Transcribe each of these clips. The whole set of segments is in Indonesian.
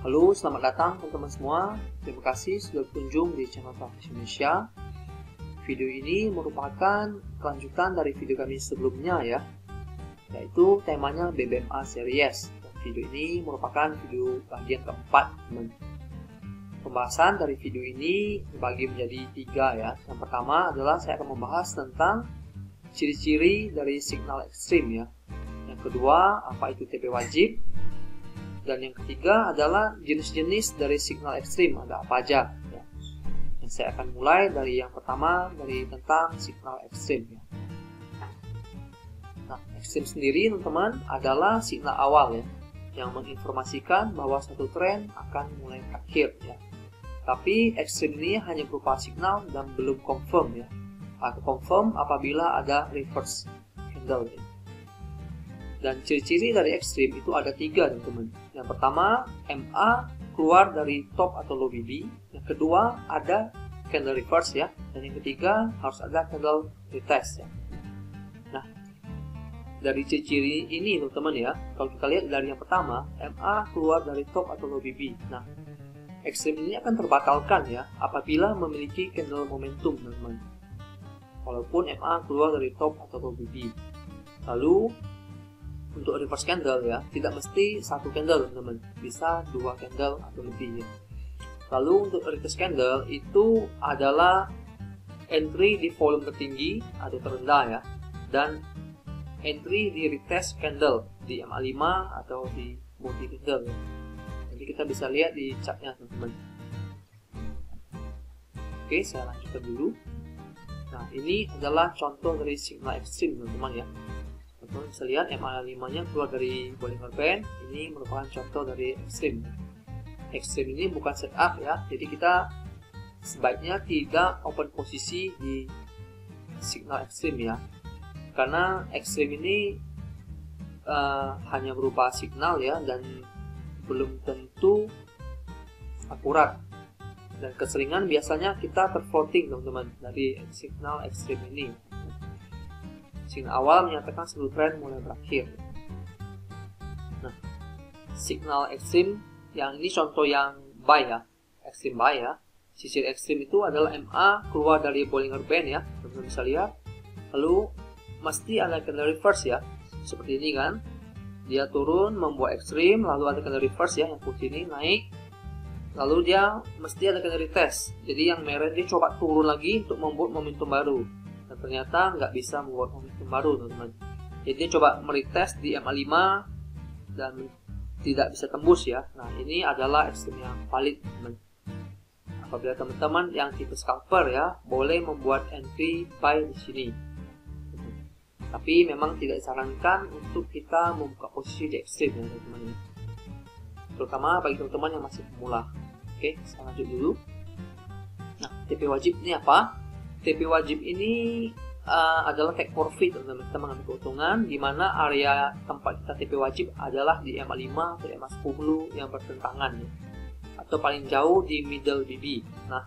Halo, selamat datang teman-teman semua. Terima kasih sudah berkunjung di channel Praktis Indonesia. Video ini merupakan kelanjutan dari video kami sebelumnya ya, yaitu temanya BBMA Series. Video ini merupakan video bagian keempat, teman. Pembahasan dari video ini dibagi menjadi 3 ya. Yang pertama adalah saya akan membahas tentang ciri-ciri dari signal ekstrim ya. Yang kedua, apa itu TP wajib. Dan yang ketiga adalah jenis-jenis dari signal ekstrim, ada apa aja ya. Dan saya akan mulai dari yang pertama, dari tentang signal ekstrim ya. Nah, ekstrim sendiri teman-teman adalah signal awal ya, yang menginformasikan bahwa suatu tren akan mulai berakhir ya. Tapi ekstrim ini hanya berupa signal dan belum confirm ya. Akan confirm apabila ada reverse candle ya. Dan ciri-ciri dari ekstrim itu ada 3 teman-teman. Yang pertama, MA keluar dari top atau low BB. Yang kedua, ada candle reverse ya. Dan yang ketiga, harus ada candle retest ya. Nah, dari ciri-ciri ini teman-teman ya, kalau kita lihat dari yang pertama, MA keluar dari top atau low BB. Nah, ekstrim ini akan terbatalkan ya apabila memiliki candle momentum teman-teman. Walaupun MA keluar dari top atau low BB. Lalu untuk reverse candle ya, tidak mesti 1 candle teman-teman, bisa 2 candle atau lebih ya. Lalu untuk retest candle itu adalah entry di volume tertinggi atau terendah ya, dan entry di retest candle di MA5 atau di multi candle ya. Jadi kita bisa lihat di chartnya teman-teman. Oke, saya lanjutkan dulu. Nah, ini adalah contoh dari signal ekstrim teman-teman ya. Teman-teman bisa lihat MA5 nya keluar dari Bollinger Band. Ini merupakan contoh dari ekstrim. Ekstrim ini bukan setup ya, jadi kita sebaiknya tidak open posisi di signal ekstrim ya, karena ekstrim ini hanya berupa signal ya, dan belum tentu akurat, dan keseringan biasanya kita terfloating teman-teman dari signal ekstrim ini. Signal awal menyatakan seluruh tren mulai berakhir. Nah, signal ekstrim yang ini contoh yang buy ya, ekstrim buy ya. Sisi ekstrim itu adalah MA keluar dari Bollinger Band ya, teman-teman bisa lihat. Lalu mesti ada candle reverse ya, seperti ini kan. Dia turun membuat ekstrim, lalu ada candle reverse ya, yang putih ini naik. Lalu dia mesti ada candle retest. Jadi yang merah dia coba turun lagi untuk membuat momentum baru. Dan ternyata nggak bisa membuat momentum baru teman-teman. Jadi dia coba meretest di MA5 dan tidak bisa tembus ya. Nah, ini adalah ekstrim yang valid teman. Apabila teman-teman yang tipe scalper ya, boleh membuat entry buy di sini. Tapi memang tidak disarankan untuk kita membuka posisi di ekstrim ya teman-teman. Terutama bagi teman-teman yang masih pemula. Oke, saya lanjut dulu. Nah, TP wajib ini apa? TP wajib ini adalah take profit teman-teman. Kita mengambil keuntungan di mana area tempat kita TP wajib adalah di MA5 atau MA10 yang bertentangan ya, atau paling jauh di middle BB. Nah,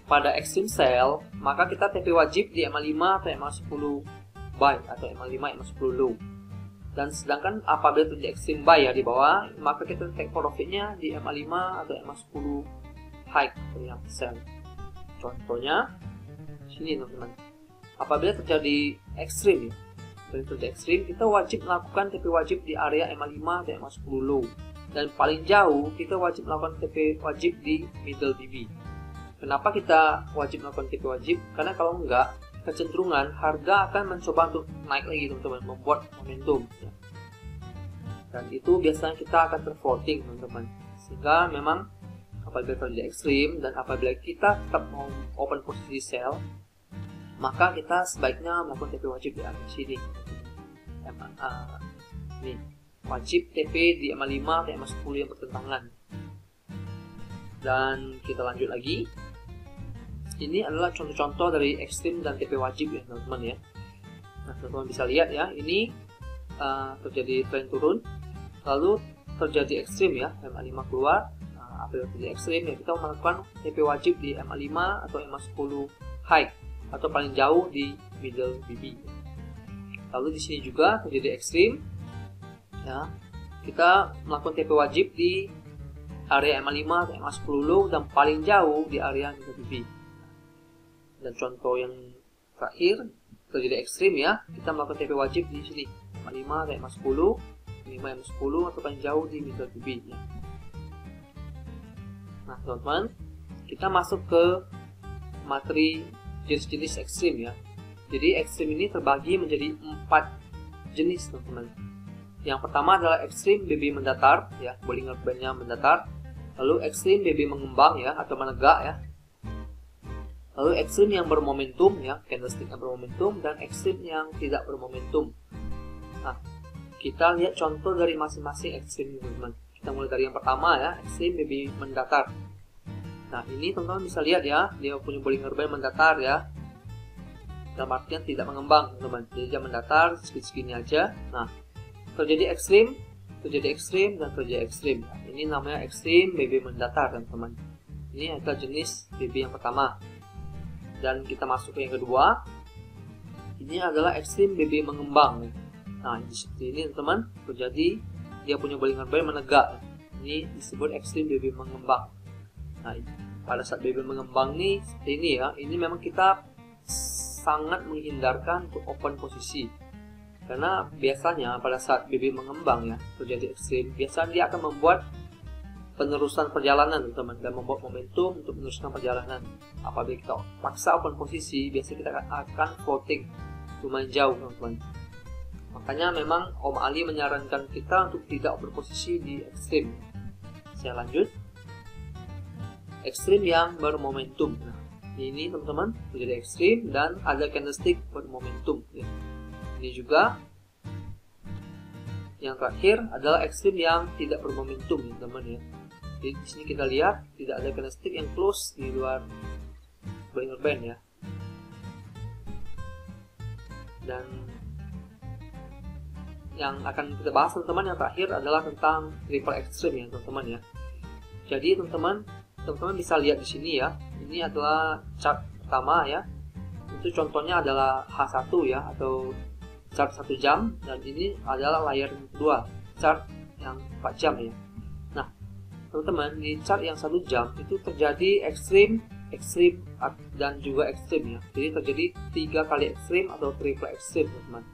pada extreme sell maka kita TP wajib di MA5 atau MA10 buy atau MA5 MA10 low. Dan sedangkan apabila terjadi extreme buy ya di bawah, maka kita take profitnya di MA5 atau MA10 high atau yang sell. Contohnya sini teman-teman, apabila terjadi ekstrim ya, kita wajib melakukan TP wajib di area MA5 dan MA10 low, dan paling jauh kita wajib melakukan TP wajib di middle BB. Kenapa kita wajib melakukan TP wajib? Karena kalau enggak, kecenderungan harga akan mencoba untuk naik lagi teman-teman, membuat momentum ya. Dan itu biasanya kita akan terfloating teman-teman, sehingga memang apabila terjadi ekstrim dan apabila kita tetap mau open posisi sell, maka kita sebaiknya melakukan TP wajib di area sini. Ini wajib TP di MA5 atau MA10 yang bertentangan. Dan kita lanjut lagi. Ini adalah contoh-contoh dari ekstrim dan TP wajib ya teman-teman ya. Nah, teman-teman bisa lihat ya, ini terjadi tren turun, lalu terjadi ekstrim ya, MA5 keluar. Apabila terjadi ekstrim ya, kita melakukan TP wajib di MA5 atau MA10 high atau paling jauh di middle BB. Lalu di sini juga terjadi ekstrim ya, kita melakukan TP wajib di area MA5 atau MA10 low dan paling jauh di area meter dB. Dan contoh yang terakhir terjadi ekstrim ya, kita melakukan TP wajib di sini MA5 atau MA10, minimal MA10 atau paling jauh di meter dB ya. Nah teman-teman, kita masuk ke materi jenis-jenis ekstrim ya. Jadi ekstrim ini terbagi menjadi 4 jenis teman-teman. Yang pertama adalah ekstrim BB mendatar ya, Bollinger Band-nya mendatar. Lalu ekstrim BB mengembang ya atau menegak ya. Lalu ekstrim yang bermomentum ya, candlestick yang bermomentum, dan ekstrim yang tidak bermomentum. Nah, kita lihat contoh dari masing-masing ekstrim teman-teman. Kita mulai dari yang pertama ya, ekstrim BB mendatar. Nah, ini teman-teman bisa lihat ya, dia punya Bollinger Band mendatar ya. Dalam artian tidak mengembang teman-teman. Jadi dia mendatar segini aja. Nah, terjadi ekstrim, dan terjadi ekstrim. Ini namanya ekstrim BB mendatar teman-teman. Ini adalah jenis BB yang pertama. Dan kita masuk ke yang kedua. Ini adalah ekstrim BB mengembang. Nah, seperti ini teman-teman, terjadi dia punya Bollinger Band menegak. Ini disebut ekstrim BB mengembang. Nah, pada saat BB mengembang nih seperti ini ya. Ini memang kita sangat menghindarkan untuk open posisi. Karena biasanya pada saat BB mengembang ya, terjadi ekstrim, biasanya dia akan membuat penerusan perjalanan teman-teman, dan membuat momentum untuk meneruskan perjalanan. Apabila kita paksa open posisi, biasanya kita akan floating lumayan jauh teman-teman. Makanya memang Om Ali menyarankan kita untuk tidak berposisi di ekstrim. Saya lanjut. Ekstrim yang bermomentum. Nah, ini teman-teman terjadi ekstrim dan ada candlestick bermomentum ya. Ini juga yang terakhir adalah ekstrim yang tidak bermomentum ya teman ya. Jadi di sini kita lihat tidak ada candlestick yang close di luar Bollinger Band ya. Dan yang akan kita bahas teman-teman yang terakhir adalah tentang triple extreme ya teman-teman ya. Jadi teman-teman bisa lihat di sini ya. Ini adalah chart pertama ya. Itu contohnya adalah H1 ya, atau chart 1 jam, dan ini adalah layar yang kedua, chart yang 4 jam ya. Nah, teman-teman, di chart yang 1 jam itu terjadi ekstrim, dan juga ekstrim ya. Jadi terjadi 3 kali ekstrim atau triple ekstrim teman-teman.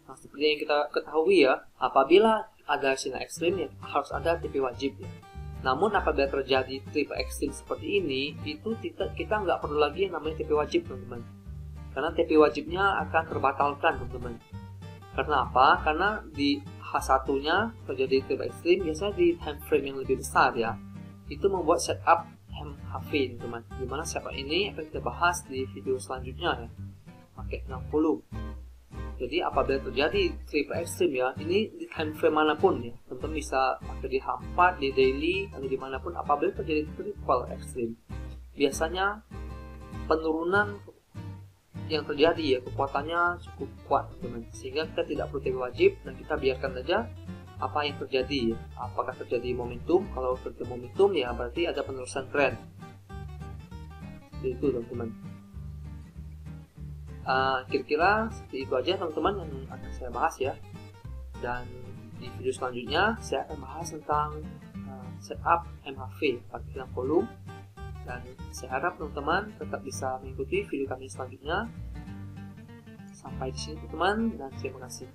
Nah, seperti yang kita ketahui ya, apabila ada sinyal ekstrim ya harus ada TP wajib ya. Namun apabila terjadi triple ekstrim seperti ini, itu kita nggak perlu lagi yang namanya TP wajib teman-teman. Karena TP wajibnya akan terbatalkan teman-teman. Karena apa? Karena di H1-nya terjadi triple ekstrim, biasanya di time frame yang lebih besar ya. Itu membuat setup MHV teman-teman. Dimana setup ini akan kita bahas di video selanjutnya ya. Pakai 60. Jadi apabila terjadi triple ekstrim ya, ini di time frame manapun ya. Teman-teman bisa pakai di H4, di daily, atau dimanapun. Apabila terjadi triple ekstrim, biasanya penurunan yang terjadi ya, kekuatannya cukup kuat teman, sehingga kita tidak perlu TP wajib dan kita biarkan saja apa yang terjadi ya. Apakah terjadi momentum? Kalau terjadi momentum ya berarti ada penerusan tren. Jadi itu teman-teman. Kira-kira seperti itu aja teman-teman yang akan saya bahas ya. Dan di video selanjutnya saya akan bahas tentang setup MHV pakai volume. Dan saya harap teman-teman tetap bisa mengikuti video kami selanjutnya. Sampai di sini teman-teman, dan terima kasih.